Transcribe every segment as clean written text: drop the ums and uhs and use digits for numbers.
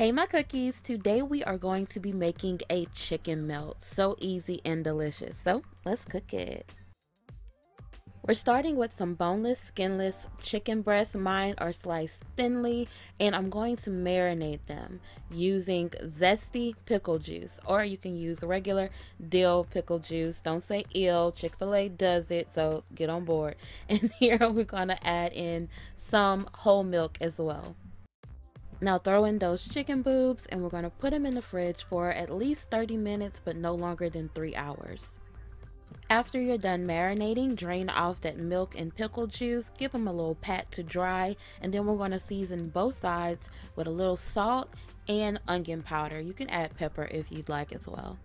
Hey my cookies, today we are going to be making a chicken melt. So easy and delicious. So let's cook it. We're starting with some boneless, skinless chicken breasts. Mine are sliced thinly, and I'm going to marinate them using zesty pickle juice, or you can use regular dill pickle juice. Don't say ill, Chick-fil-A does it, so get on board. And here we're gonna add in some whole milk as well. Now throw in those chicken boobs and we're going to put them in the fridge for at least 30 minutes, but no longer than 3 hours. After you're done marinating, drain off that milk and pickle juice, give them a little pat to dry, and then we're going to season both sides with a little salt and onion powder. You can add pepper if you'd like as well.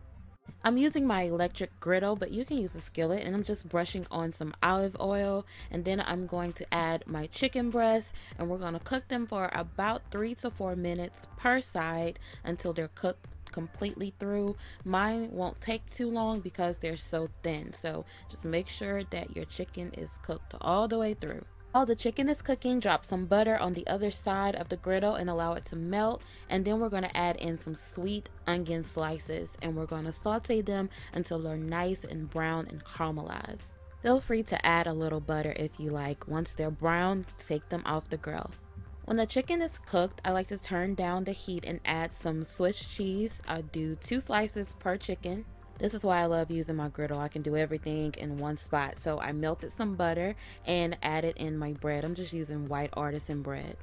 I'm using my electric griddle, but you can use a skillet, and I'm just brushing on some olive oil, and then I'm going to add my chicken breasts, and we're going to cook them for about 3 to 4 minutes per side until they're cooked completely through. Mine won't take too long because they're so thin, so just make sure that your chicken is cooked all the way through. While the chicken is cooking, drop some butter on the other side of the griddle and allow it to melt, and then we're going to add in some sweet onion slices, and we're going to saute them until they're nice and brown and caramelized. Feel free to add a little butter if you like. Once they're brown, take them off the grill. When the chicken is cooked, I like to turn down the heat and add some Swiss cheese. I do 2 slices per chicken. This is why I love using my griddle. I can do everything in one spot. So I melted some butter and added in my bread. I'm just using white artisan bread.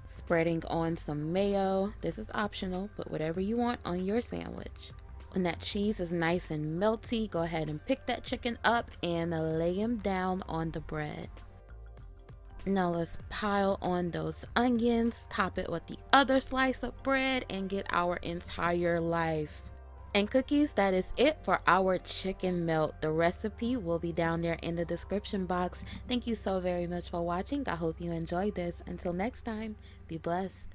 Spreading on some mayo. This is optional, but whatever you want on your sandwich. When that cheese is nice and melty, go ahead and pick that chicken up and lay him down on the bread. Now let's pile on those onions, top it with the other slice of bread, and get our entire life. And cookies, that is it for our chicken melt. The recipe will be down there in the description box. Thank you so very much for watching. I hope you enjoyed this. Until next time, be blessed.